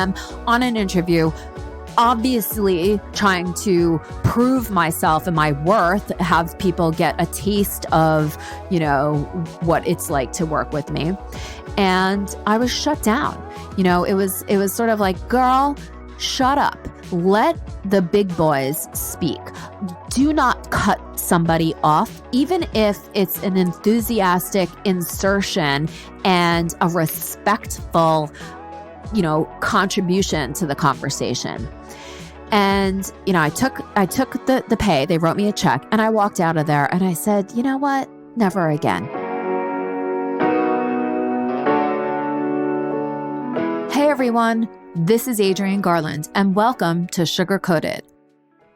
am on an interview, obviously trying to prove myself and my worth, have people get a taste of, what it's like to work with me. And I was shut down. It was sort of like, girl, shut up. Let the big boys speak. Do not cut somebody off, even if it's an enthusiastic insertion and a respectful, contribution to the conversation. And, I took the pay, they wrote me a check, and I walked out of there and I said, you know what? Never again. Hey everyone, this is Adrienne Garland and welcome to Sugar Coated.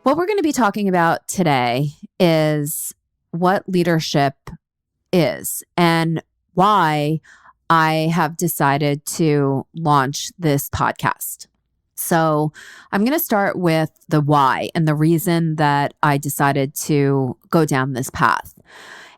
What we're going to be talking about today is what leadership is and why I have decided to launch this podcast. So I'm going to start with the why and the reason that I decided to go down this path.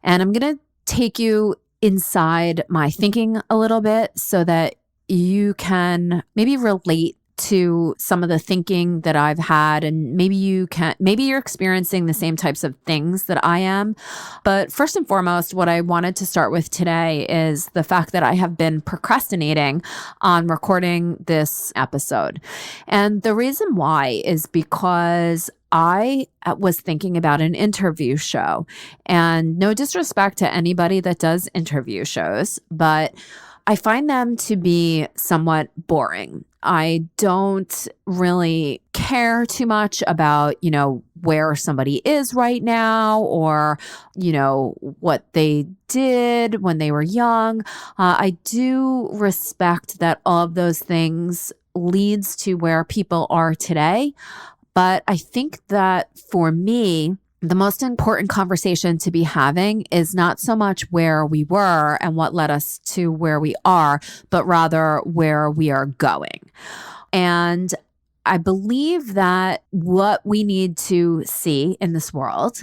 And I'm going to take you inside my thinking a little bit so that you can maybe relate to some of the thinking that I've had, and maybe you're experiencing the same types of things that I am. But first and foremost, what I wanted to start with today is the fact that I have been procrastinating on recording this episode. And the reason why is because I was thinking about an interview show, and no disrespect to anybody that does interview shows, but I find them to be somewhat boring. I don't really care too much about, where somebody is right now or, what they did when they were young. I do respect that all of those things leads to where people are today. But I think that for me, the most important conversation to be having is not so much where we were and what led us to where we are, but rather where we are going. And I believe that what we need to see in this world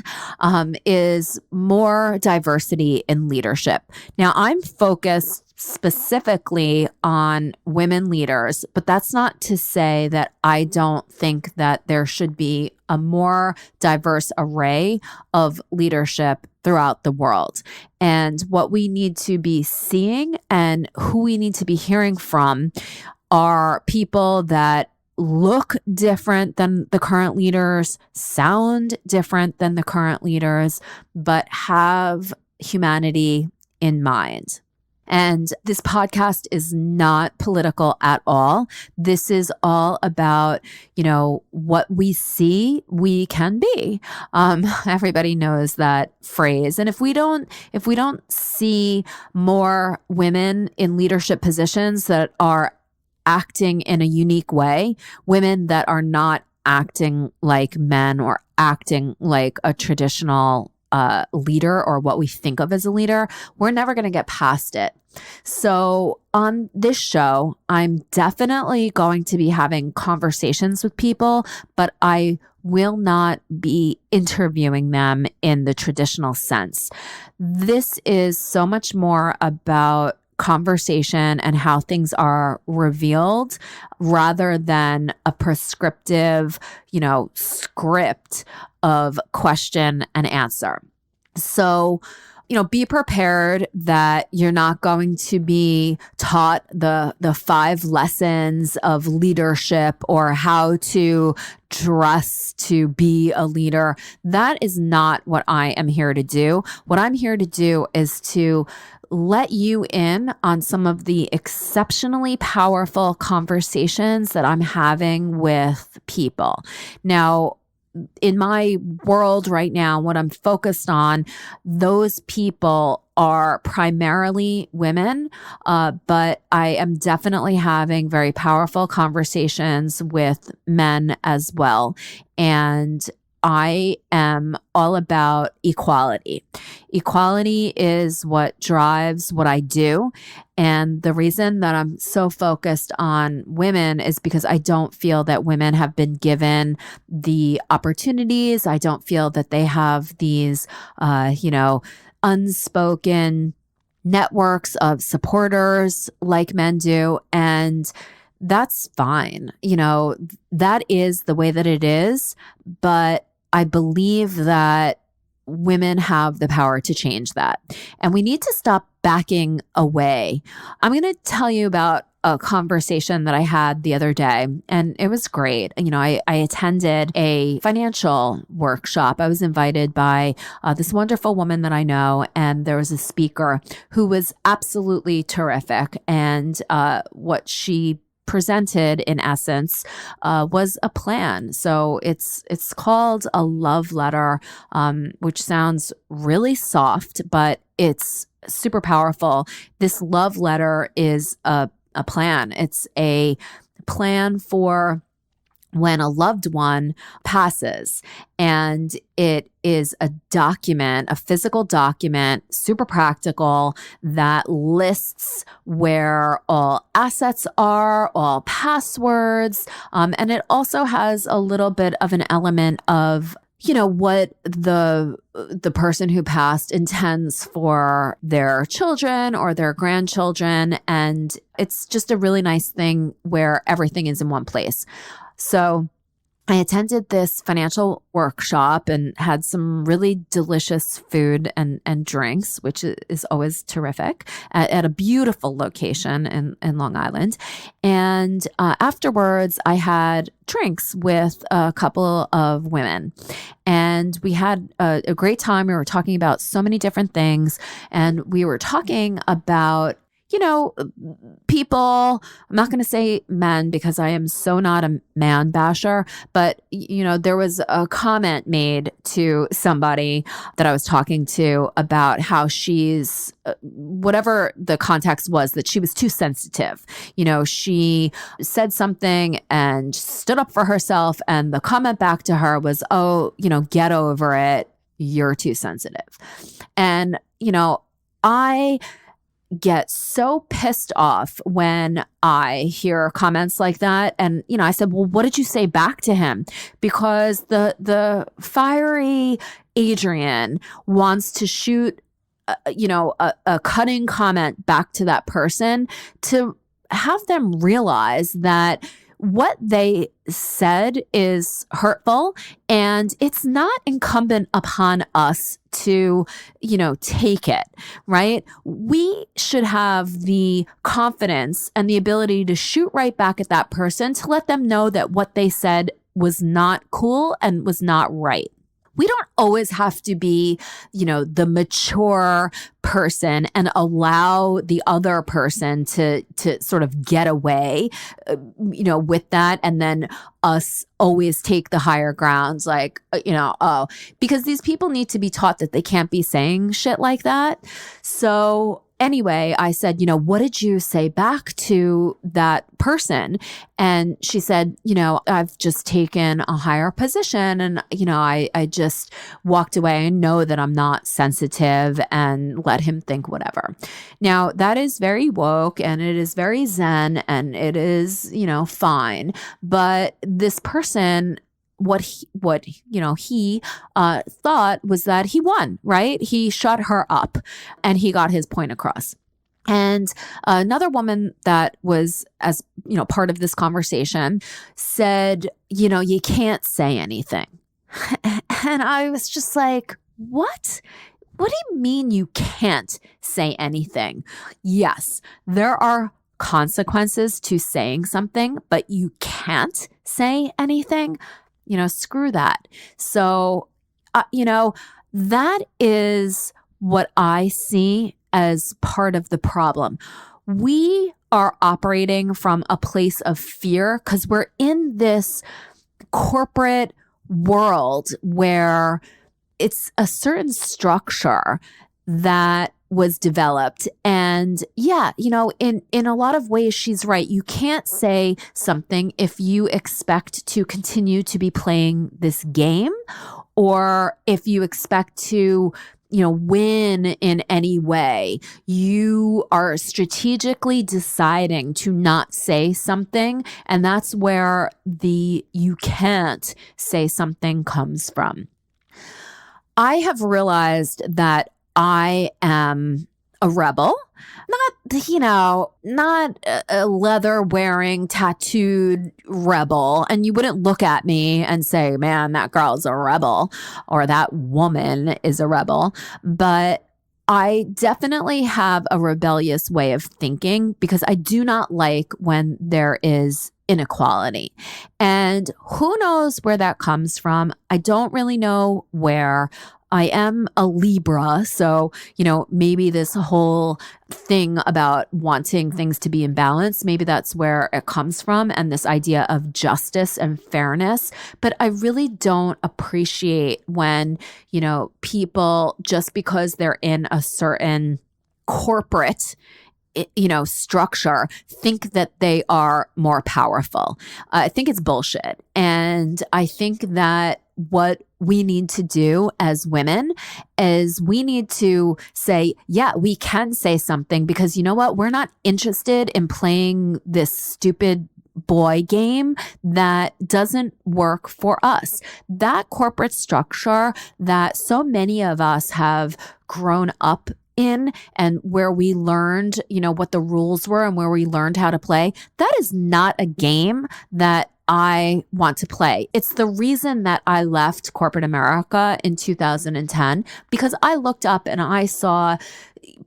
is more diversity in leadership. Now, I'm focused specifically on women leaders, but that's not to say that I don't think that there should be a more diverse array of leadership throughout the world. And what we need to be seeing and who we need to be hearing from are people that look different than the current leaders, sound different than the current leaders, but have humanity in mind. And this podcast is not political at all. This is all about, what we see, we can be. Everybody knows that phrase. And if we don't see more women in leadership positions that are acting in a unique way, women that are not acting like men or acting like a traditional leader or what we think of as a leader, we're never going to get past it. So on this show, I'm definitely going to be having conversations with people, but I will not be interviewing them in the traditional sense. This is so much more about conversation and how things are revealed rather than a prescriptive, script of question and answer. So, be prepared that you're not going to be taught the 5 lessons of leadership or how to dress to be a leader. That is not what I am here to do. What I'm here to do is to let you in on some of the exceptionally powerful conversations that I'm having with people. Now, in my world right now, what I'm focused on, those people are primarily women, but I am definitely having very powerful conversations with men as well. And I am all about equality. Equality is what drives what I do. And the reason that I'm so focused on women is because I don't feel that women have been given the opportunities. I don't feel that they have these, unspoken networks of supporters like men do. And that's fine. That is the way that it is. But I believe that women have the power to change that. And we need to stop backing away. I'm going to tell you about a conversation that I had the other day, and it was great. I attended a financial workshop. I was invited by this wonderful woman that I know, and there was a speaker who was absolutely terrific. And what she presented in essence was a plan. So it's called a love letter, which sounds really soft, but it's super powerful. This love letter is a plan. It's a plan for when a loved one passes, and it is a document, a physical document, super practical, that lists where all assets are, all passwords, and it also has a little bit of an element of what the person who passed intends for their children or their grandchildren. And it's just a really nice thing where everything is in one place. So I attended this financial workshop and had some really delicious food and drinks, which is always terrific, at a beautiful location in Long Island. And afterwards, I had drinks with a couple of women. And we had a great time. We were talking about so many different things. And we were talking about people, I'm not going to say men because I am so not a man basher, but, there was a comment made to somebody that I was talking to about how she's, whatever the context was, that she was too sensitive. She said something and stood up for herself. And the comment back to her was, oh, get over it. You're too sensitive. And, I get so pissed off when I hear comments like that. And, I said, well, what did you say back to him? Because the fiery Adrienne wants to shoot, a cutting comment back to that person to have them realize that what they said is hurtful, and it's not incumbent upon us to, take it, right? We should have the confidence and the ability to shoot right back at that person to let them know that what they said was not cool and was not right. We don't always have to be, the mature person and allow the other person to sort of get away, with that. And then us always take the higher grounds, like, because these people need to be taught that they can't be saying shit like that. So anyway, I said, what did you say back to that person? And she said, I've just taken a higher position, and, I just walked away and know that I'm not sensitive and let him think whatever. Now, that is very woke and it is very zen and it is, fine. But this person, what he thought was that he won, right? He shut her up and he got his point across. And another woman that was, as part of this conversation, said, you can't say anything. And I was just like, what? What do you mean you can't say anything? Yes, there are consequences to saying something, but you can't say anything. Screw that. So, that is what I see as part of the problem. We are operating from a place of fear because we're in this corporate world where it's a certain structure that was developed. And yeah, in a lot of ways, she's right. You can't say something if you expect to continue to be playing this game, or if you expect to, win in any way. You are strategically deciding to not say something. And that's where the you can't say something comes from. I have realized that I am a rebel. Not not a leather wearing tattooed rebel. And you wouldn't look at me and say, man, that girl's a rebel or that woman is a rebel. But I definitely have a rebellious way of thinking because I do not like when there is inequality. And who knows where that comes from? I don't really know where. I am a Libra, so, maybe this whole thing about wanting things to be in balance, maybe that's where it comes from, and this idea of justice and fairness. But I really don't appreciate when, people, just because they're in a certain corporate structure, think that they are more powerful. I think it's bullshit. And I think that what we need to do as women is we need to say, yeah, we can say something because you know what? We're not interested in playing this stupid boy game that doesn't work for us. That corporate structure that so many of us have grown up in and where we learned, what the rules were and where we learned how to play, that is not a game that I want to play. It's the reason that I left corporate America in 2010 because I looked up and I saw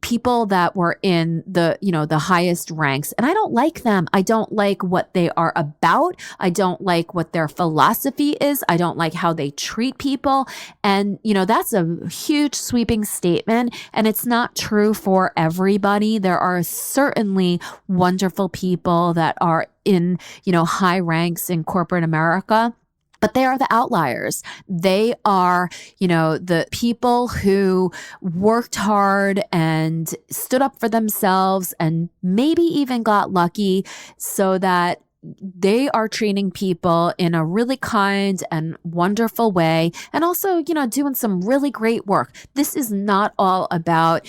people that were in the highest ranks, and I don't like them. I don't like what they are about. I don't like what their philosophy is. I don't like how they treat people. And, that's a huge sweeping statement, and it's not true for everybody. There are certainly wonderful people that are in, high ranks in corporate America. But they are the outliers. They are, the people who worked hard and stood up for themselves and maybe even got lucky so that they are treating people in a really kind and wonderful way and also, doing some really great work. This is not all about,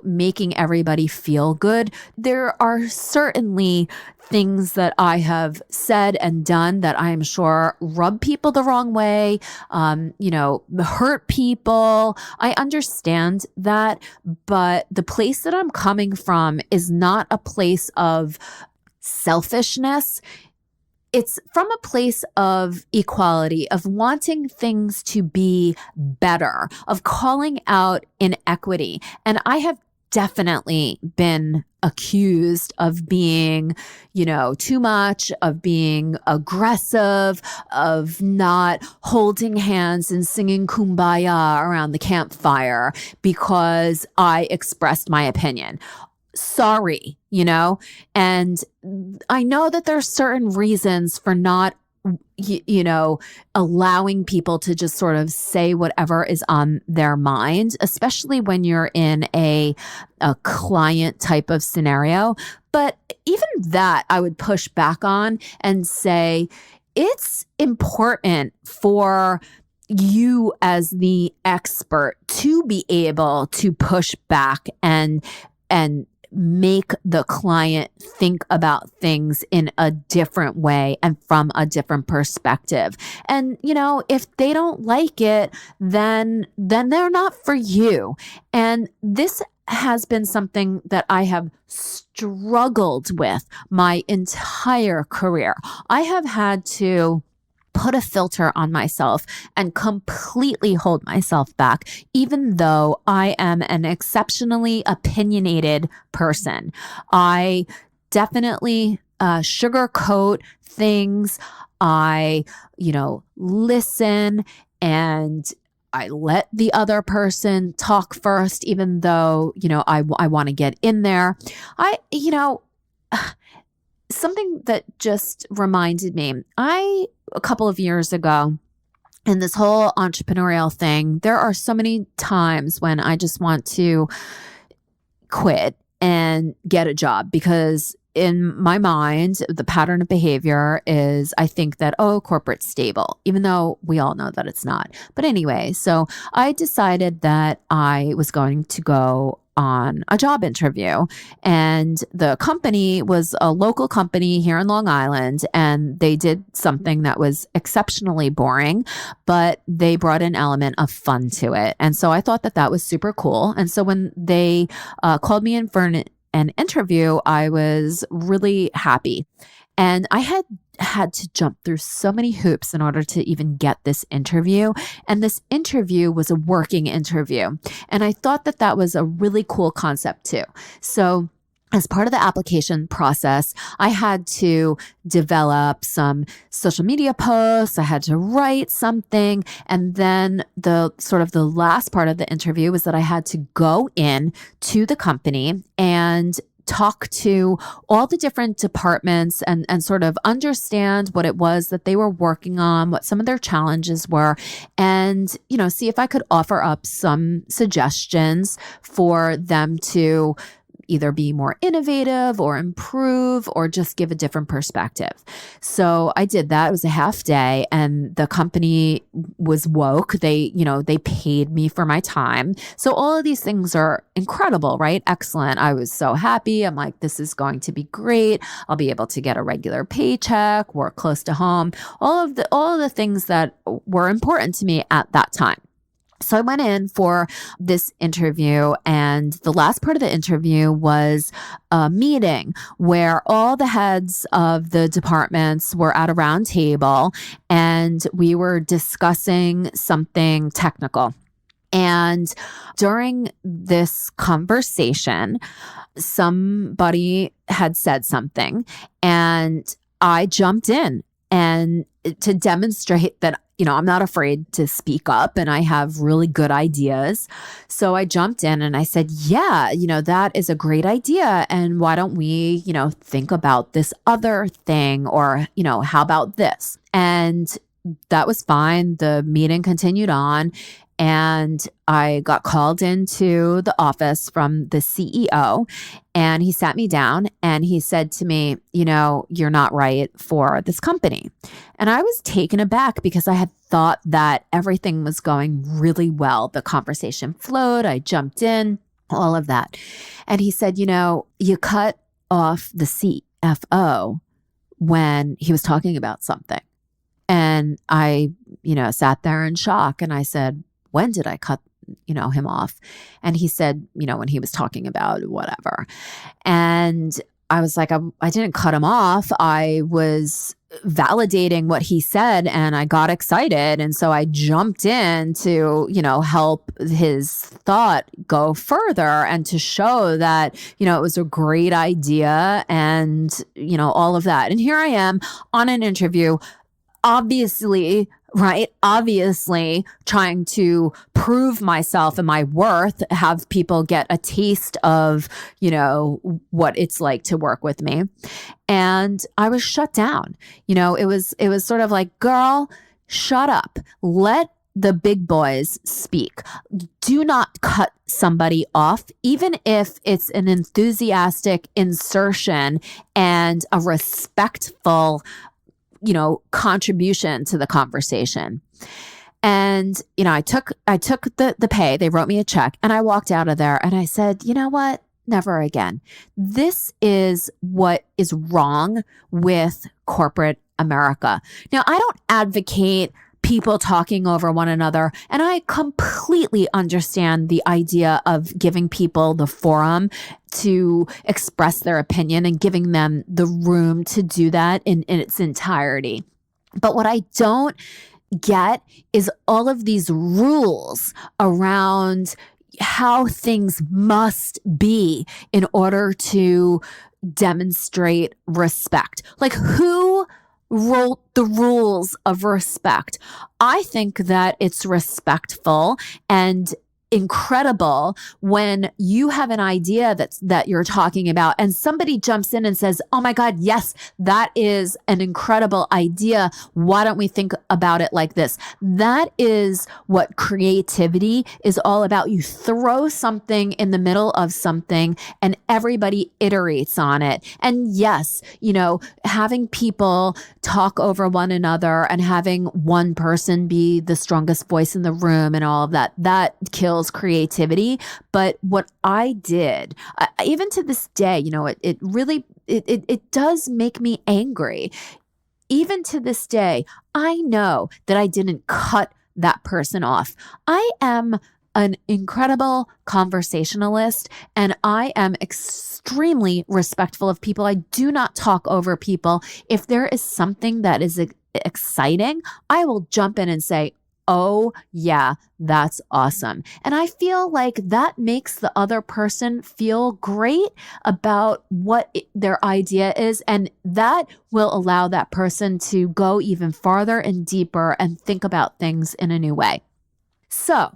making everybody feel good. There are certainly things that I have said and done that I am sure rub people the wrong way, hurt people. I understand that, but the place that I'm coming from is not a place of selfishness. It's from a place of equality, of wanting things to be better, of calling out inequity. And I have definitely been accused of being, too much, of being aggressive, of not holding hands and singing Kumbaya around the campfire because I expressed my opinion. Sorry, and I know that there's certain reasons for not allowing people to just sort of say whatever is on their mind, especially when you're in a client type of scenario. But even that I would push back on and say it's important for you as the expert to be able to push back and make the client think about things in a different way and from a different perspective. And, if they don't like it, then they're not for you. And this has been something that I have struggled with my entire career. I have had to put a filter on myself and completely hold myself back, even though I am an exceptionally opinionated person. I definitely sugarcoat things. I, listen and I let the other person talk first, even though, I want to get in there. Something that just reminded me, a couple of years ago, in this whole entrepreneurial thing, there are so many times when I just want to quit and get a job because in my mind, the pattern of behavior is I think that, corporate's stable, even though we all know that it's not. But anyway, so I decided that I was going to go on a job interview, and the company was a local company here in Long Island, and they did something that was exceptionally boring, but they brought an element of fun to it. And so I thought that was super cool. And so when they called me in for an an interview, I was really happy. And I had to jump through so many hoops in order to even get this interview. And this interview was a working interview. And I thought that that was a really cool concept too. So as part of the application process, I had to develop some social media posts. I had to write something. And then the last part of the interview was that I had to go in to the company and talk to all the different departments and sort of understand what it was that they were working on, what some of their challenges were, and, see if I could offer up some suggestions for them to either be more innovative or improve or just give a different perspective. So I did that. It was a half day and the company was woke. They paid me for my time. So all of these things are incredible, right? Excellent. I was so happy. I'm like, this is going to be great. I'll be able to get a regular paycheck, work close to home, all of the things that were important to me at that time. So I went in for this interview, and the last part of the interview was a meeting where all the heads of the departments were at a round table and we were discussing something technical. And during this conversation, somebody had said something and I jumped in and to demonstrate that I'm not afraid to speak up and I have really good ideas. So I jumped in and I said, yeah, that is a great idea. And why don't we, think about this other thing or, how about this? And that was fine. The meeting continued on. And I got called into the office from the CEO and he sat me down and he said to me, you're not right for this company. And I was taken aback because I had thought that everything was going really well. The conversation flowed. I jumped in, all of that. And he said, you cut off the CFO when he was talking about something. And I, sat there in shock and I said, when did I cut, him off? And he said, when he was talking about whatever. And I was like, I didn't cut him off. I was validating what he said and I got excited. And so I jumped in to, help his thought go further and to show that, it was a great idea and, all of that. And here I am on an interview, obviously trying to prove myself and my worth, have people get a taste of, what it's like to work with me. And I was shut down. It was sort of like, girl, shut up. Let the big boys speak. Do not cut somebody off, even if it's an enthusiastic insertion and a respectful contribution to the conversation. And, I took the pay, they wrote me a check and I walked out of there and I said, you know what? Never again. This is what is wrong with corporate America. Now, I don't advocate people talking over one another. And I completely understand the idea of giving people the forum to express their opinion and giving them the room to do that in its entirety. But what I don't get is all of these rules around how things must be in order to demonstrate respect. Like, who wrote the rules of respect? I think that it's respectful and incredible when you have an idea that you're talking about and somebody jumps in and says, oh my God, yes, that is an incredible idea. Why don't we think about it like this? That is what creativity is all about. You throw something in the middle of something and everybody iterates on it. And yes, having people talk over one another and having one person be the strongest voice in the room and all of that kills creativity. But what I did, even to this day, it really does make me angry. Even to this day, I know that I didn't cut that person off. I am an incredible conversationalist, and I am extremely respectful of people. I do not talk over people. If there is something that is exciting, I will jump in and say, oh yeah, that's awesome. And I feel like that makes the other person feel great about what their idea is. And that will allow that person to go even farther and deeper and think about things in a new way. So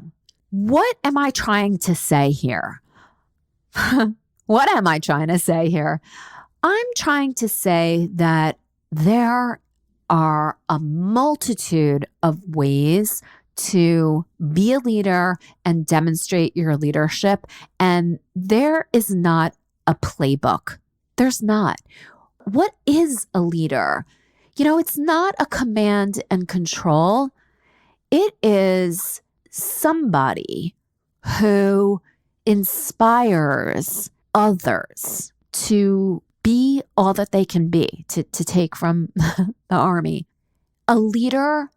what am I trying to say here? What am I trying to say here? I'm trying to say that there are a multitude of ways to be a leader and demonstrate your leadership. And there is not a playbook. There's not. What is a leader? It's not a command and control. It is somebody who inspires others to be all that they can be, to take from the army. A leader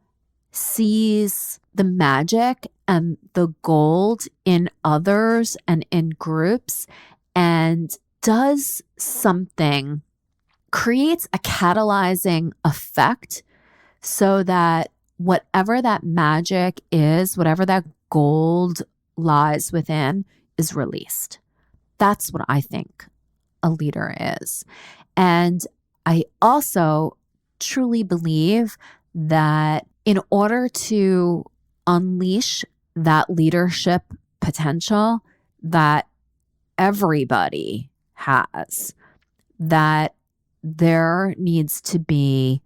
sees the magic and the gold in others and in groups and does something, creates a catalyzing effect so that whatever that magic is, whatever that gold lies within, is released. That's what I think a leader is. And I also truly believe that in order to unleash that leadership potential that everybody has, that there needs to be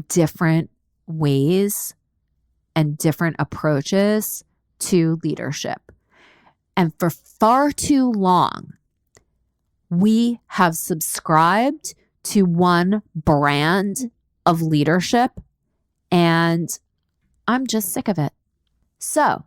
different ways and different approaches to leadership. And for far too long, we have subscribed to one brand of leadership, and I'm just sick of it. So,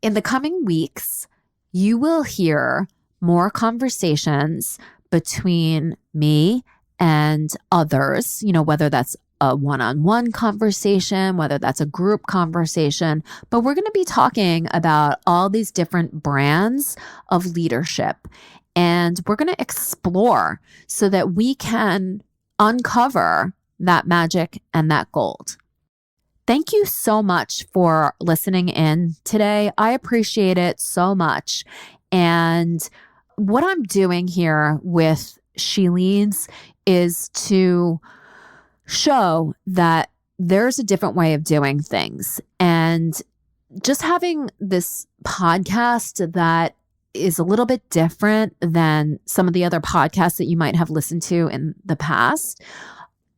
in the coming weeks, you will hear more conversations between me and others, whether that's a one-on-one conversation, whether that's a group conversation, but we're going to be talking about all these different brands of leadership. And we're going to explore so that we can uncover that magic and that gold. Thank you so much for listening in today. I appreciate it so much. And what I'm doing here with She Leads is to show that there's a different way of doing things. And just having this podcast that is a little bit different than some of the other podcasts that you might have listened to in the past.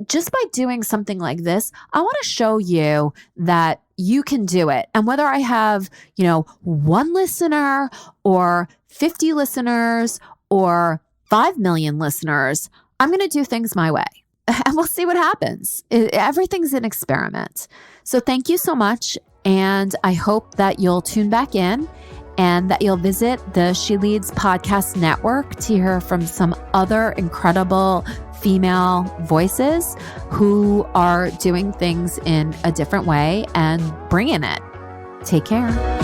Just by doing something like this, I want to show you that you can do it. And whether I have, 1 listener or 50 listeners or 5 million listeners, I'm going to do things my way. And we'll see what happens. Everything's an experiment. So thank you so much. And I hope that you'll tune back in and that you'll visit the She Leads Podcast Network to hear from some other incredible female voices who are doing things in a different way and bringing it. Take care.